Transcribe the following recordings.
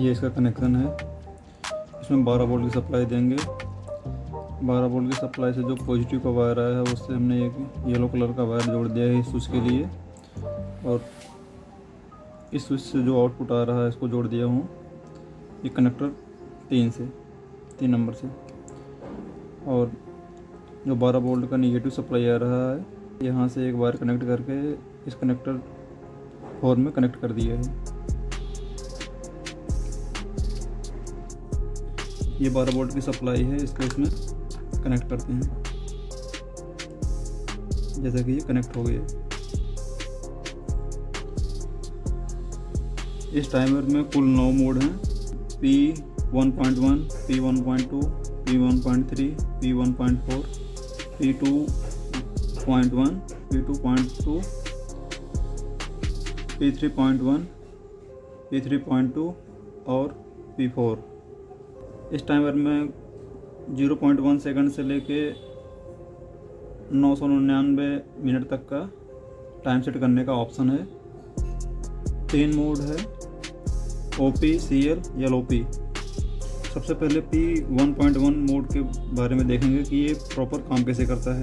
ये इसका कनेक्शन है। इसमें 12 वोल्ट की सप्लाई देंगे। 12 वोल्ट की सप्लाई से जो पॉजिटिव का वायर आया है उससे हमने एक येलो कलर का वायर जोड़ दिया है इस स्विच के लिए, और इस स्विच से जो आउटपुट आ रहा है इसको जोड़ दिया हूँ ये कनेक्टर 3 नंबर से। और जो 12 वोल्ट का नेगेटिव सप्लाई आ रहा है यहाँ से एक वायर कनेक्ट करके इस कनेक्टर 4 में कनेक्ट कर दिया है। ये 12 वोल्ट की सप्लाई है, इसको इसमें कनेक्ट करते हैं। जैसा कि ये कनेक्ट हो गया। इस टाइमर में कुल 9 मोड हैं। P1.1, P1.2, P1.3, P1.4, P2.1, P2.2, P3.1, P3.2 और P4। इस टाइमर में 0.1 सेकंड से लेके 999 मिनट तक का टाइम सेट करने का ऑप्शन है। 3 मोड है, OP, CL, LOP। सबसे पहले P1.1 मोड के बारे में देखेंगे कि ये प्रॉपर काम कैसे करता है।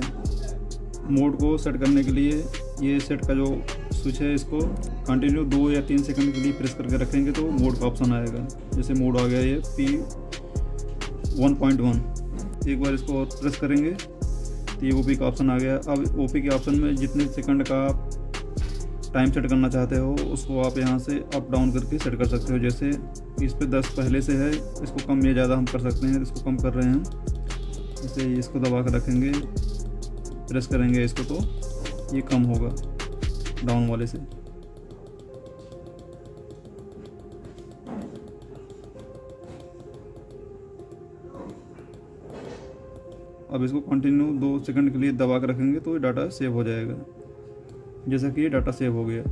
मोड को सेट करने के लिए ये सेट का जो स्विच है इसको कंटिन्यू 2 या 3 सेकंड के लिए प्रेस करके रखेंगे तो मोड का ऑप्शन आएगा। जैसे मोड आ गया ये P1.1। एक बार इसको और प्रेस करेंगे तो ये OP का ऑप्शन आ गया। अब OP के ऑप्शन में जितने सेकंड का आप टाइम सेट करना चाहते हो उसको आप यहाँ से अप डाउन करके सेट कर सकते हो। जैसे इस पे 10 पहले से है, इसको कम या ज़्यादा हम कर सकते हैं। इसको कम कर रहे हैं, जैसे इसको दबा कर रखेंगे, प्रेस करेंगे इसको तो ये कम होगा डाउन वाले से। अब इसको कंटिन्यू 2 सेकंड के लिए दबा कर रखेंगे तो ये डाटा सेव हो जाएगा। जैसा कि ये डाटा सेव हो गया।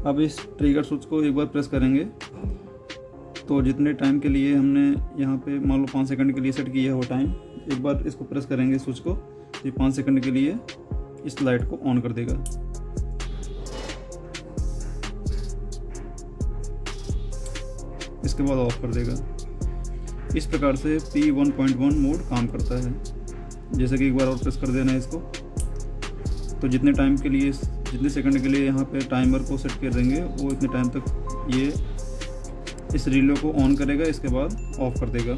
अब इस ट्रिगर स्विच को एक बार प्रेस करेंगे तो जितने टाइम के लिए हमने यहाँ पे मान लो 5 सेकंड के लिए सेट किया है वो टाइम, एक बार इसको प्रेस करेंगे स्विच को तो 5 सेकंड के लिए इस लाइट को ऑन कर देगा। इसके बाद ऑफ कर देगा। इस प्रकार से P1.1 मोड काम करता है। जैसे कि एक बार और प्रेस कर देना है इसको तो जितने टाइम के लिए, जितने सेकंड के लिए यहाँ पे टाइमर को सेट कर देंगे वो इतने टाइम तक ये इस रिले को ऑन करेगा, इसके बाद ऑफ कर देगा।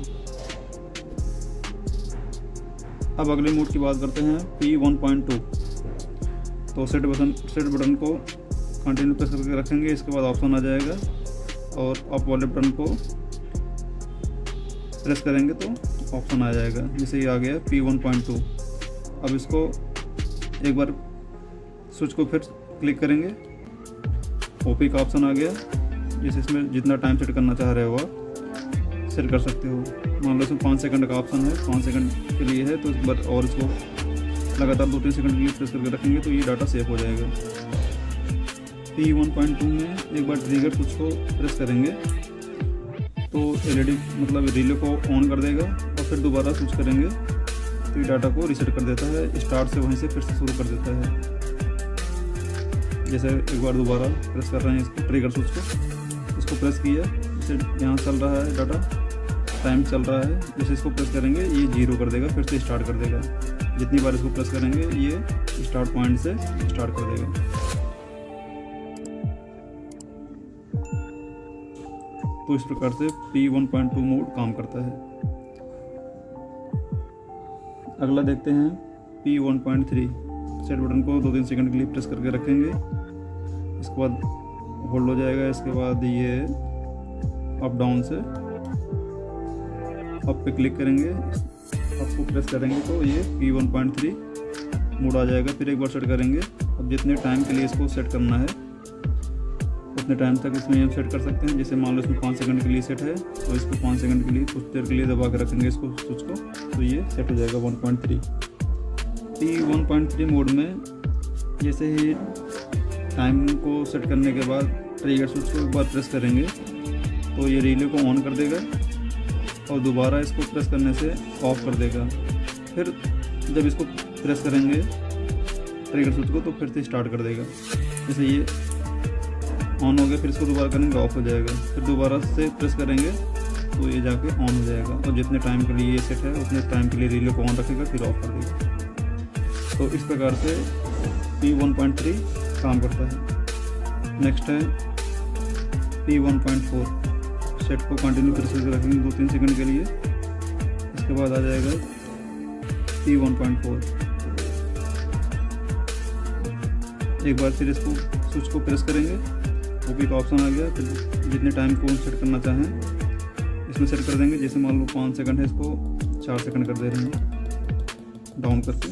अब अगले मोड की बात करते हैं P1.2। तो सेट बटन को कंटिन्यू प्रेस करके रखेंगे, इसके बाद ऑप्शन आ जाएगा और अप वाले बटन को प्रेस करेंगे तो ऑप्शन आ जाएगा। जैसे ये आ गया P1.2। अब इसको एक बार स्विच को फिर क्लिक करेंगे, OP का ऑप्शन आ गया। जैसे इसमें जितना टाइम सेट करना चाह रहे हो आप सेट कर सकते हो। मान लो इसमें 5 सेकंड का ऑप्शन है, 5 सेकंड के लिए है तो इस बार और इसको लगातार 2-3 सेकंड के लिए प्रेस करके रखेंगे तो ये डाटा सेव हो जाएगा। P1.2 में एक बार ट्रिगर स्विच को प्रेस करेंगे तो LED मतलब रिले को ऑन कर देगा और फिर दोबारा स्विच करेंगे तो ये डाटा को रीसेट कर देता है, स्टार्ट से वहीं से फिर से शुरू कर देता है। जैसे एक बार दोबारा प्रेस कर रहे हैं इसको ट्रिगर स्विच को, इसको प्रेस किया, जैसे यहाँ चल रहा है डाटा, टाइम चल रहा है, जैसे इसको प्रेस करेंगे ये 0 कर देगा, फिर से स्टार्ट कर देगा। जितनी बार इसको प्रेस करेंगे ये स्टार्ट पॉइंट से स्टार्ट कर देगा। तो इस प्रकार से P1.2 मोड काम करता है। अगला देखते हैं P1.3। सेट बटन को 2-3 सेकंड के लिए प्रेस करके रखेंगे, इसके बाद होल्ड हो जाएगा। इसके बाद ये अप डाउन से अप पे क्लिक करेंगे, अप को प्रेस करेंगे तो ये P1.3 मोड आ जाएगा। फिर एक बार सेट करेंगे। अब जितने टाइम के लिए इसको सेट करना है उतने टाइम तक इसमें हम सेट कर सकते हैं। जैसे मान लो इसमें 5 सेकंड के लिए सेट है तो इसको 5 सेकंड के लिए कुछ देर के लिए दबा कर रखेंगे इसको स्विच को तो ये सेट हो जाएगा 1.3। P1.3 मोड में जैसे ही टाइम को सेट करने के बाद ट्रिगर स्विच को एक बार प्रेस करेंगे तो ये रिले को ऑन कर देगा और दोबारा इसको प्रेस करने से ऑफ कर देगा। फिर जब इसको प्रेस करेंगे ट्रिगर स्विच को तो फिर से स्टार्ट कर देगा। जैसे ये ऑन हो गया, फिर इसको दोबारा करेंगे ऑफ हो जाएगा, फिर दोबारा से प्रेस करेंगे तो ये जाके ऑन हो जाएगा। और जितने टाइम के लिए ये सेट है उतने टाइम के लिए रिले को ऑन रखेगा, फिर ऑफ कर देगा। तो इस प्रकार से P1.3 काम करता है। नेक्स्ट है P1.4। सेट को कंटिन्यू प्रेस करके रखेंगे 2-3 सेकंड के लिए। इसके बाद आ जाएगा P1.4। एक बार फिर इसको स्विच को प्रेस करेंगे, ओपी का ऑप्शन आ गया। फिर जितने टाइम को सेट करना चाहें इसमें सेट कर देंगे। जैसे मान लो 5 सेकंड है, इसको 4 सेकंड कर दे रहे हैं डाउन करके।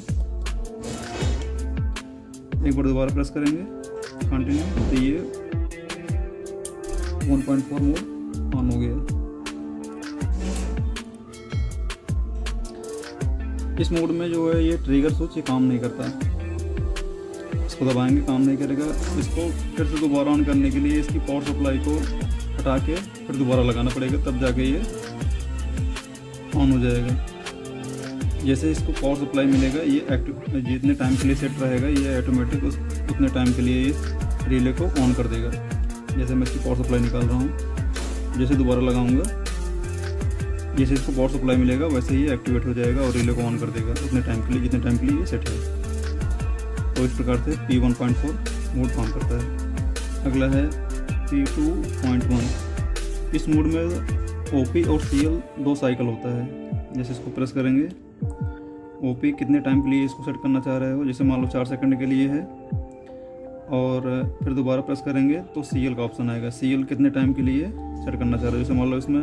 एक बार दोबारा प्रेस करेंगे कंटिन्यू, तो ये 1.4 मोड ऑन हो गया। इस मोड में जो है ये ट्रिगर स्विच ये काम नहीं करता, इसको दबाएंगे काम नहीं करेगा। इसको फिर से दोबारा ऑन करने के लिए इसकी पावर सप्लाई को हटा के फिर दोबारा लगाना पड़ेगा, तब जाके ये ऑन हो जाएगा। जैसे इसको पावर सप्लाई मिलेगा ये एक्टिव जितने टाइम के लिए सेट रहेगा ये ऑटोमेटिक उतने टाइम के लिए ये रिले को ऑन कर देगा। जैसे मैं इसकी पावर सप्लाई निकाल रहा हूँ, जैसे दोबारा लगाऊंगा, जैसे इसको पावर सप्लाई मिलेगा वैसे ही एक्टिवेट हो जाएगा और रिले को ऑन कर देगा उतने टाइम के लिए जितने टाइम के लिए ये सेट है। तो इस प्रकार से P1.4 मोड काम करता है। अगला है P2.1। इस मोड में OP और CL 2 साइकिल होता है। जैसे इसको प्रेस करेंगे, OP कितने टाइम के लिए इसको सेट करना चाह रहे हो, जैसे मान लो 4 सेकंड के लिए है, और फिर दोबारा प्रेस करेंगे तो CL का ऑप्शन आएगा। CL कितने टाइम के लिए सेट करना चाह रहे हो, जैसे मान लो इसमें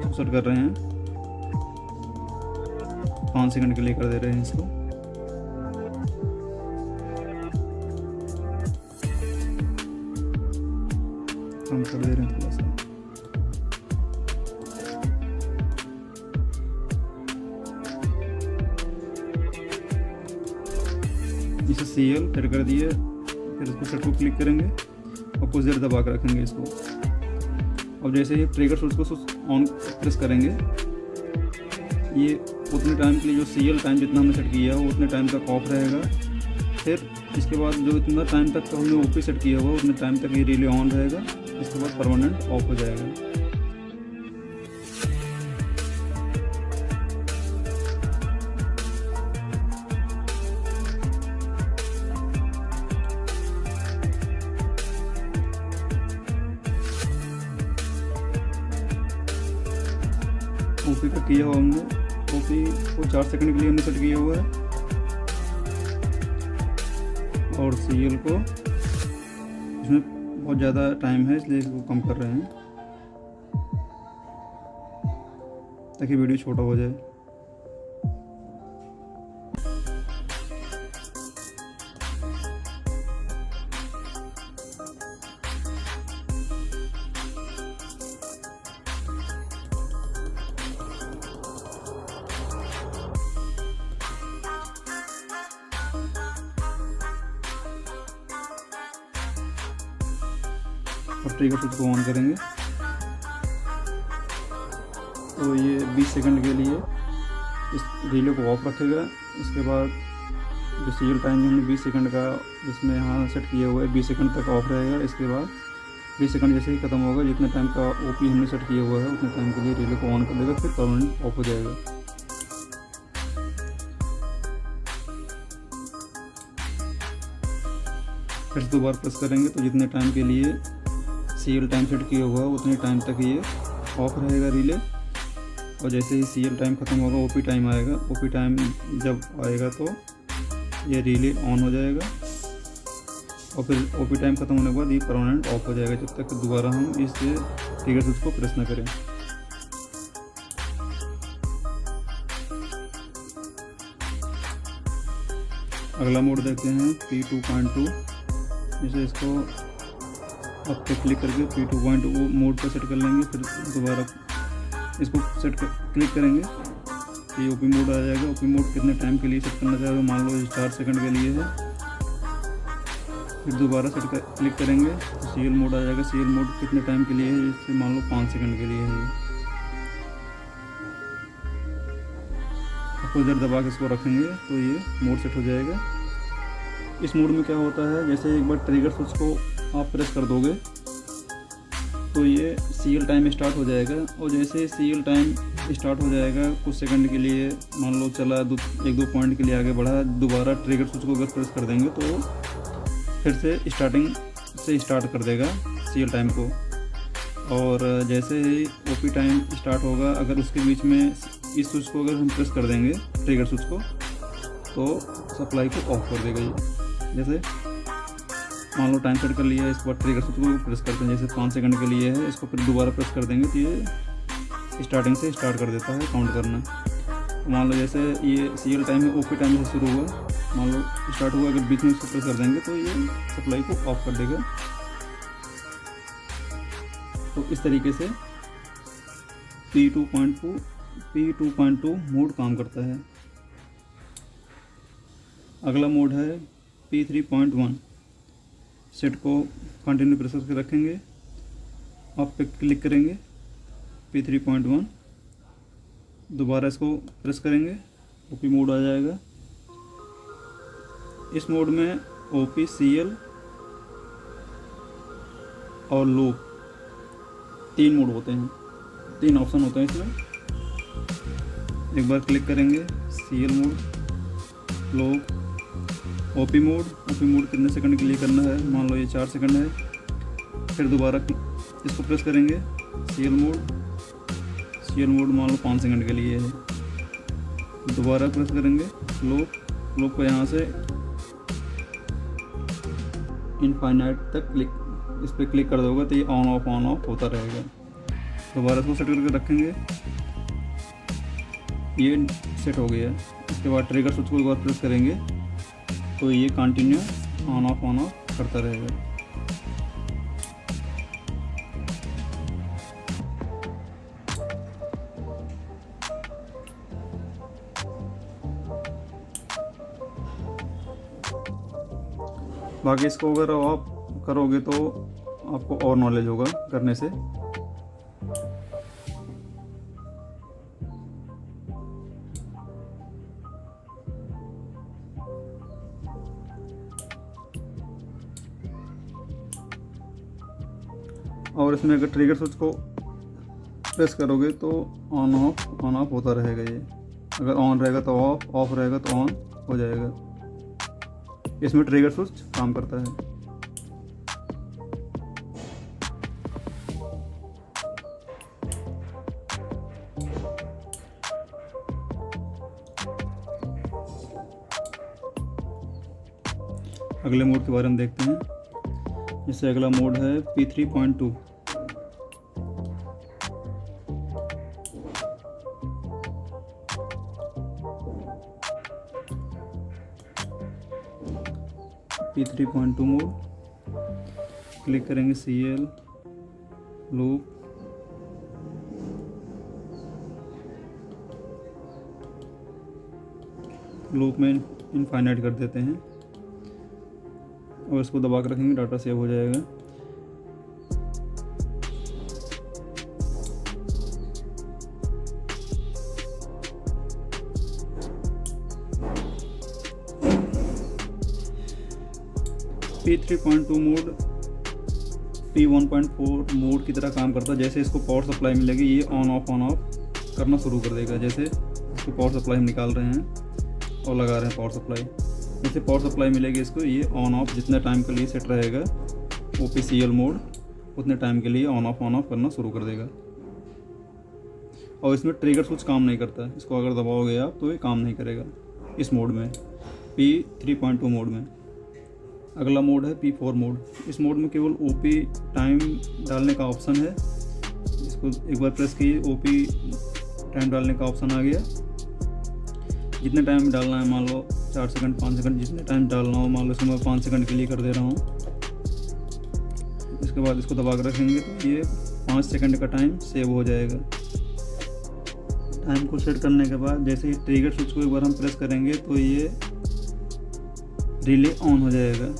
सेट कर रहे हैं 5 सेकंड के लिए कर दे रहे हैं इसको। हम कर दे रहे हैं थोड़ा सा। इसे CL फिर कर दिए, फिर इसको सेट को क्लिक करेंगे और कुछ देर दबा कर रखेंगे इसको। अब जैसे ही ट्रिगर स्विच को ऑन प्रेस करेंगे, ये उतने टाइम के लिए जो CL टाइम जितना हमने सेट किया है वो उतने टाइम तक ऑफ रहेगा। फिर इसके बाद जो इतना टाइम तक हमने OP सेट किया हुआ उतने टाइम तक ये रिले ऑन रहेगा। इसके बाद परमानेंट ऑफ हो जाएगा। OP का किया हुआ हमने, OP को 4 सेकंड के लिए हमने सेट किया हुआ है और CL को इसमें बहुत ज़्यादा टाइम है इसलिए इसको कम कर रहे हैं ताकि वीडियो छोटा हो जाए। और ट्रिगर स्विच को ऑन करेंगे तो ये 20 सेकंड के लिए इस रिले को ऑफ रखेगा। इसके बाद जो CL टाइम हमने 20 सेकंड का इसमें यहाँ सेट किया हुआ है 20 सेकंड तक ऑफ रहेगा। इसके बाद 20 सेकंड जैसे ही ख़त्म होगा, जितने टाइम का OP हमने सेट किया हुआ है उतने टाइम के लिए रिले को ऑन कर देगा, फिर परमानेंट ऑफ हो जाएगा। फिर दोबारा प्रेस करेंगे तो जितने टाइम के लिए CL टाइम सेट किया हुआ है उतने टाइम तक ये ऑफ रहेगा रिले। और जैसे ही CL टाइम ख़त्म होगा OP टाइम आएगा। OP टाइम जब आएगा तो ये रिले ऑन हो जाएगा और फिर OP टाइम ख़त्म होने के बाद ये परमानेंट ऑफ हो जाएगा जब तक दोबारा हम इस ट्रिगर स्विच को प्रेस ना करें। अगला मोड देखते हैं P2.2। जैसे इसको अब पे क्लिक करके P2.2 मोड पर सेट कर लेंगे। फिर दोबारा इसको क्लिक करेंगे तो ये OP मोड आ जाएगा। OP मोड कितने टाइम के लिए सेट करना चाहेगा, मान लो 4 सेकंड के लिए है। फिर दोबारा क्लिक करेंगे तो CL मोड आ जाएगा। CL मोड कितने टाइम के लिए है, इससे मान लो 5 सेकंड के लिए है। कुछ देर दबा के इसको रखेंगे तो ये मोड सेट हो जाएगा। इस मोड में क्या होता है, जैसे एक बार ट्रिगर स्विच को आप प्रेस कर दोगे तो ये सीएल टाइम स्टार्ट हो जाएगा। और जैसे सीएल टाइम स्टार्ट हो जाएगा कुछ सेकंड के लिए, मान लो चला 1-2 पॉइंट के लिए आगे बढ़ा, दोबारा ट्रिगर स्विच को अगर प्रेस कर देंगे तो फिर से स्टार्टिंग से स्टार्ट कर देगा सीएल टाइम को। और जैसे ही ओपी टाइम स्टार्ट होगा, अगर उसके बीच में इस स्विच को अगर हम प्रेस कर देंगे ट्रिगर स्विच को, तो सप्लाई को ऑफ कर देगा ये। जैसे मान लो टाइम सेट कर लिया है, इसके बाद ट्रिगर स्विच को प्रेस करते हैं, जैसे 5 सेकंड के लिए है, इसको फिर दोबारा प्रेस कर देंगे तो ये स्टार्टिंग से स्टार्ट कर देता है काउंट करना। तो मान लो जैसे ये सीएल टाइम है, ओपी टाइम से शुरू हुआ, मान लो स्टार्ट हुआ, अगर बीच में इसको प्रेस कर देंगे तो ये सप्लाई को ऑफ कर देगा। तो इस तरीके से P2.2 मोड काम करता है। अगला मोड है P3.1। सेट को कंटिन्यू प्रेस करके रखेंगे, आप पे क्लिक करेंगे P3.1, दोबारा इसको प्रेस करेंगे, ओपी मोड आ जाएगा। इस मोड में ओपी, सीएल और लूप 3 मोड होते हैं, 3 ऑप्शन होते हैं इसमें। एक बार क्लिक करेंगे CL mode, loop, OP mode. OP mode कितने सेकंड के लिए करना है, मान लो ये 4 सेकंड है। फिर दोबारा इसको प्रेस करेंगे सीएल मोड मान लो 5 सेकंड के लिए है। दोबारा प्रेस करेंगे लूप को यहाँ से इनफाइनाइट तक इस पर क्लिक कर दोगे तो ये ऑन ऑफ होता रहेगा। दोबारा इसको सेट करके रखेंगे, ये सेट हो गया। इसके बाद ट्रिगर स्विच को एक बार प्रेस करेंगे तो ये कंटिन्यू ऑन ऑफ करता रहेगा। बाकी इसको अगर आप करोगे तो आपको और नॉलेज होगा करने से। और इसमें अगर ट्रिगर स्विच को प्रेस करोगे तो ऑन ऑफ होता रहेगा ये। अगर ऑन रहेगा तो ऑफ रहेगा तो ऑन हो जाएगा। इसमें ट्रिगर स्विच काम करता है। अगले मोड के बारे में देखते हैं। इससे अगला मोड है P3.2। P3.2 मोड, क्लिक करेंगे सीएल, लूप, में इनफाइनाइट कर देते हैं और इसको दबा कर रखेंगे, डाटा सेव हो जाएगा। P3.2 मोड P1.4 मोड की तरह काम करता है। जैसे इसको पावर सप्लाई मिलेगी ये ऑन ऑफ करना शुरू कर देगा। जैसे इसको पावर सप्लाई हम निकाल रहे हैं और लगा रहे हैं पावर सप्लाई, जैसे पावर सप्लाई मिलेगी इसको ये ऑन ऑफ जितने टाइम के लिए सेट रहेगा OPCL मोड उतने टाइम के लिए ऑन ऑफ करना शुरू कर देगा। और इसमें ट्रिगर स्विच काम नहीं करता, इसको अगर दबाओगे आप तो ये काम नहीं करेगा इस मोड में, P3.2 मोड में। अगला मोड है P4 मोड। इस मोड में केवल OP टाइम डालने का ऑप्शन है। इसको एक बार प्रेस किए, OP टाइम डालने का ऑप्शन आ गया। जितने टाइम डालना है, मान लो 4 सेकंड 5 सेकंड जितने टाइम डालना हो, मान लो इसमें मैं 5 सेकंड के लिए कर दे रहा हूँ। इसके बाद इसको दबा कर रखेंगे तो ये 5 सेकंड का टाइम सेव हो जाएगा। टाइम को सेट करने के बाद जैसे ही ट्रिगर स्विच को एक बार हम प्रेस करेंगे तो ये रिले ऑन हो जाएगा।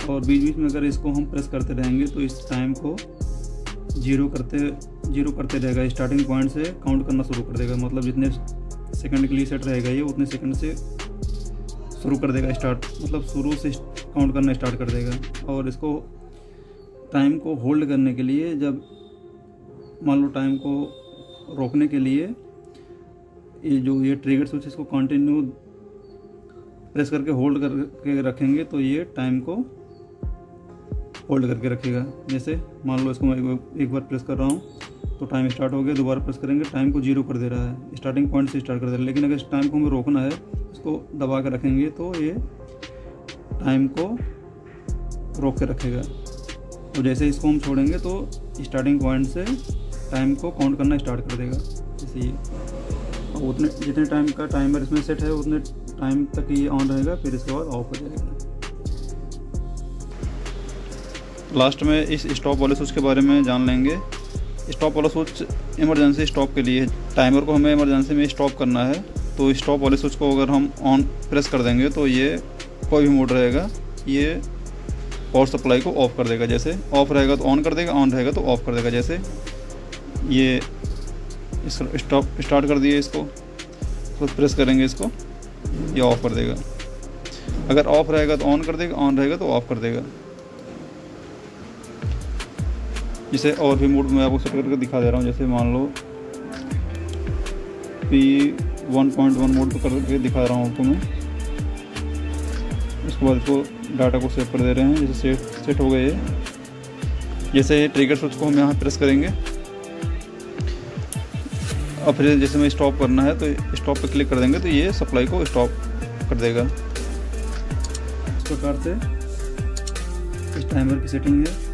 और बीच बीच में अगर इसको हम प्रेस करते रहेंगे तो इस टाइम को जीरो करते रहेगा। स्टार्टिंग पॉइंट से काउंट करना शुरू कर देगा, मतलब जितने सेकंड के लिए सेट रहेगा ये उतने सेकंड से शुरू कर देगा स्टार्ट, मतलब शुरू से काउंट करना स्टार्ट कर देगा। और इसको टाइम को होल्ड करने के लिए, जब मान लो टाइम को रोकने के लिए ये ट्रिगर स्विच इसको कंटिन्यू प्रेस करके होल्ड करके रखेंगे तो ये टाइम को होल्ड करके रखेगा। जैसे मान लो इसको मैं एक बार प्रेस कर रहा हूँ तो टाइम स्टार्ट हो गया, दोबारा प्रेस करेंगे टाइम को 0 कर दे रहा है, स्टार्टिंग पॉइंट से स्टार्ट कर दे रहा है। लेकिन अगर इस टाइम को हमें रोकना है, इसको दबा के रखेंगे तो ये टाइम को रोक के रखेगा। तो जैसे इसको हम छोड़ेंगे तो स्टार्टिंग पॉइंट से टाइम को काउंट करना स्टार्ट कर देगा। जैसे ये उतने जितने टाइम का टाइमर इसमें सेट है उतने टाइम तक ये ऑन रहेगा, फिर इसके बाद ऑफ हो जाएगा। लास्ट में इस स्टॉप वाले स्विच के बारे में जान लेंगे। स्टॉप वाला स्विच इमरजेंसी स्टॉप के लिए, टाइमर को हमें इमरजेंसी में स्टॉप करना है तो स्टॉप वाले स्विच को अगर हम ऑन प्रेस कर देंगे तो ये कोई भी मोड रहेगा, ये पावर सप्लाई को ऑफ कर देगा। जैसे ऑफ रहेगा तो ऑन कर देगा, ऑन रहेगा तो ऑफ कर देगा। जैसे ये स्टॉप स्टार्ट कर दिए, इसको तो प्रेस करेंगे इसको, ये ऑफ कर देगा। अगर ऑफ रहेगा तो ऑन कर देगा, ऑन रहेगा तो ऑफ कर देगा। जिसे और भी मोड में आपको सेट करके दिखा दे रहा हूँ। जैसे मान लो P1.1 मोड पर करके दिखा रहा हूँ आपको मैं। उसके बाद इसको डाटा को सेव कर दे रहे हैं। जैसे सेट हो गए ये। जैसे ट्रिगर स्विच को हम यहाँ प्रेस करेंगे और फिर जैसे में स्टॉप करना है तो स्टॉप पे क्लिक कर देंगे तो ये सप्लाई को स्टॉप कर देगा। इस प्रकार से इस टाइमर की सेटिंग है।